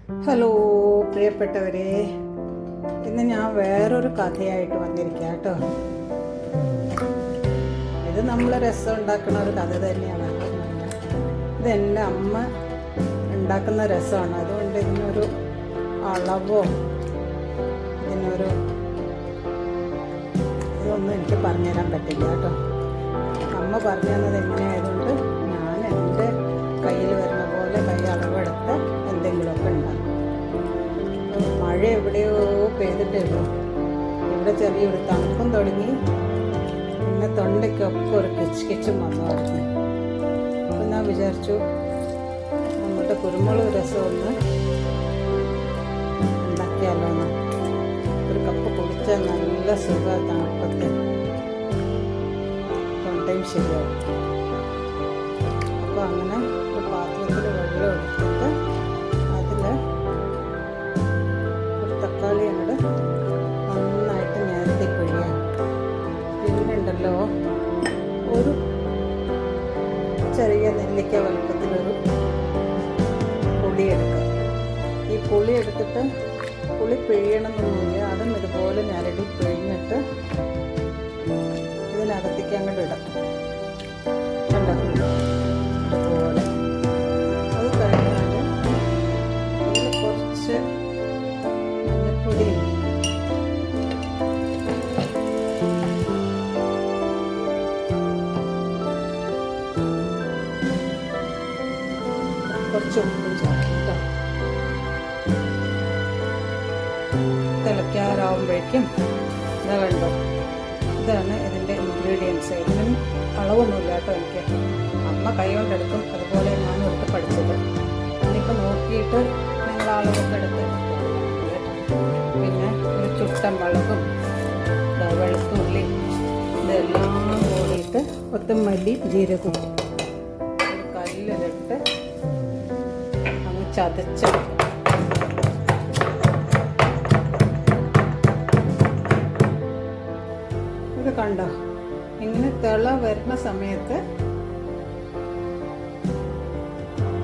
Hello പ്രിയപ്പെട്ടവരെ, ഇന്ന് ഞാൻ വേറൊരു കഥയായിട്ട് വന്നിരിക്കുക കേട്ടോ. ഇത് നമ്മൾ രസം ഉണ്ടാക്കുന്ന ഒരു കഥ തന്നെയാണ്. ഇത് എൻ്റെ അമ്മ ഉണ്ടാക്കുന്ന രസമാണ്. അതുകൊണ്ട് ഇതിനൊരു അളവോ ഇതിനൊരു ഇതൊന്നും എനിക്ക് പറഞ്ഞുതരാൻ പറ്റില്ല കേട്ടോ. അമ്മ പറഞ്ഞു തന്നത് എങ്ങനെയായതുകൊണ്ട് ഞാൻ എൻ്റെ കയ്യിൽ വരുന്ന പോലെ കൈ അളവെടുത്ത് എന്തെങ്കിലുമൊക്കെ ഉണ്ടാക്കും. മഴ എവിടെയോ പെയ്തിട്ടുള്ളൂ. ഇവിടെ ചെറിയൊരു തണുപ്പും തുടങ്ങി. പിന്നെ തൊണ്ടയ്ക്കൊക്കെ ഒരു കിച്ചും വന്നു തുടങ്ങി. അപ്പം ഞാൻ വിചാരിച്ചു നമ്മുടെ കുരുമുളക് രസം ഒന്ന് ഉണ്ടാക്കിയാലോ എന്ന്. ഒരു കപ്പ് കുടിച്ചാൽ നല്ല സുഖ, തണുപ്പത്തിൽ തൊണ്ടയും ശരിയാവും. അപ്പോൾ അങ്ങനെ ഒരു പാത്രത്തിൽ വെള്ളം എടുത്തിട്ട് അതിൽ ഒരു തക്കാളി അങ്ങോട്ട് നന്നായിട്ട് നേരത്തെ പിഴിയാം. പിന്നെ ഉണ്ടല്ലോ ഒരു ചെറിയ നെല്ലിക്ക വലുപ്പത്തിലൊരു പുളി എടുക്കുക. ഈ പുളി എടുത്തിട്ട് പുളി പിഴിയണമെന്നൊന്നുമില്ല, അതും ഇതുപോലെ ഞരടി പിഴിഞ്ഞിട്ട് ഇതിനകത്തേക്ക് അങ്ങോട്ട് ഇടാം. കണ്ടോ ഇതുപോലെ. അത് കഴിഞ്ഞാൽ അതിൽ കുറച്ച് മഞ്ഞപ്പൊടിയും കുറച്ച് ഉപ്പും ചേർക്കും കേട്ടോ. തിളയ്ക്കാറാവുമ്പോഴേക്കും ഇതാ കണ്ടോ, ഇതാണ് ഇതിൻ്റെ ഇൻഗ്രീഡിയൻസ്. ഇതിനും അളവൊന്നുമില്ല കേട്ടോ. എനിക്ക് അമ്മ കൈ കൊണ്ടെടുക്കും, അതുപോലെ ഞാനും എടുത്ത് പഠിച്ചത്. ഇനിയിപ്പോൾ നോക്കിയിട്ട് നിങ്ങൾ അളവൊക്കെ എടുത്ത്. പിന്നെ ഒരു ചുട്ടൻ മുളകും വെളുത്തുള്ളി ഇതെല്ലാം കൂടിയിട്ട് കൊത്തമല്ലി ജീരകവും ഒരു കല്ലിലിട്ട് അങ്ങ് ചതച്ചെടുക്കും. ഇത് കണ്ടോ, ഇങ്ങനെ തിള വരുന്ന സമയത്ത്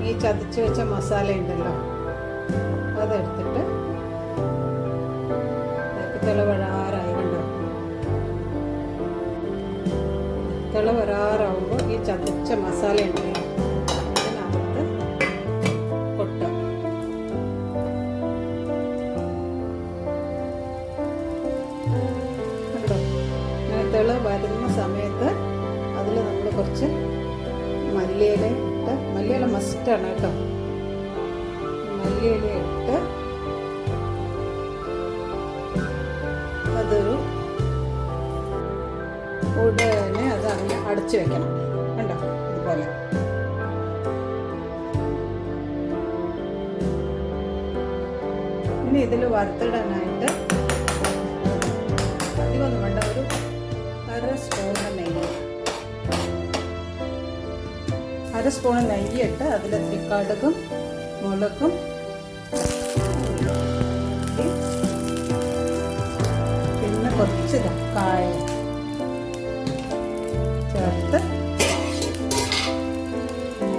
ഈ ചതച്ച് വെച്ച മസാല ഉണ്ടല്ലോ അതെടുത്തിട്ട് തിള വരാറായി. കണ്ടോ, തിള വരാറാവുമ്പോൾ ഈ ചതച്ച മസാല ഉണ്ടല്ലോ അതിനകത്ത് കൊട്ടുക. തിള വരുന്ന സമയത്ത് അതിൽ നമ്മൾ കുറച്ച് മല്ലിയില ഇട്ട്, മല്ലിയില മസ്റ്റാണ് കേട്ടോ. മല്ലിയില ഇട്ട് അതൊരു ഉടനെ അത് അങ്ങനെ അടച്ചു വെക്കണം. കണ്ടോ ഇതുപോലെ. ഇനി ഇതിൽ വറുത്തിടാനായിട്ട് അധികമൊന്നും വേണ്ട, ഒരു അര സ്പൂണ് നെയ്യിട്ട് അതിലെത്തിരി കടുകും മുളകും പിന്നെ കുറച്ച് കായം ചേർത്ത്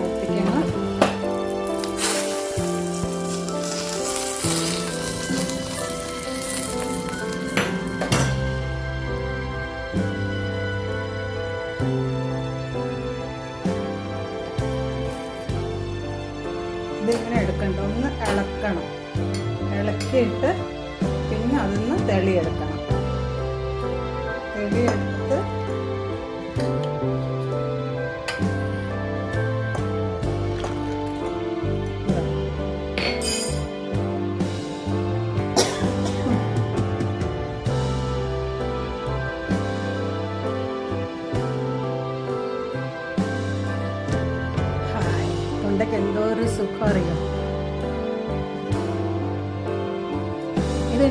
എത്തിക്കണം. ഇതിങ്ങനെ എടുക്കണ്ട, ഒന്ന് ഇളക്കണം. ഇളക്കിയിട്ട് പിന്നെ അതിന്ന് തെളിയെടുക്കണം. തെളിയെടുത്ത് തൊണ്ടയ്ക്ക് എന്തോ ഒരു സുഖം അറിയാം. ഇത്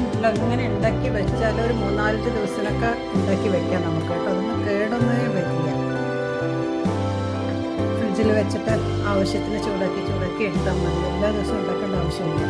ഇങ്ങനെ ഉണ്ടാക്കി വെച്ചാൽ ഒരു 3-4 ദിവസത്തിനൊക്കെ ഉണ്ടാക്കി വെക്കാം നമുക്ക് കേട്ടോ. അതൊന്നും കേടൊന്നേ വരില്ല. ഫ്രിഡ്ജിൽ വെച്ചിട്ട് ആവശ്യത്തിന് ചൂടാക്കി എടുത്താൽ മതി. എല്ലാ ദിവസവും ഉണ്ടാക്കേണ്ട ആവശ്യമില്ല.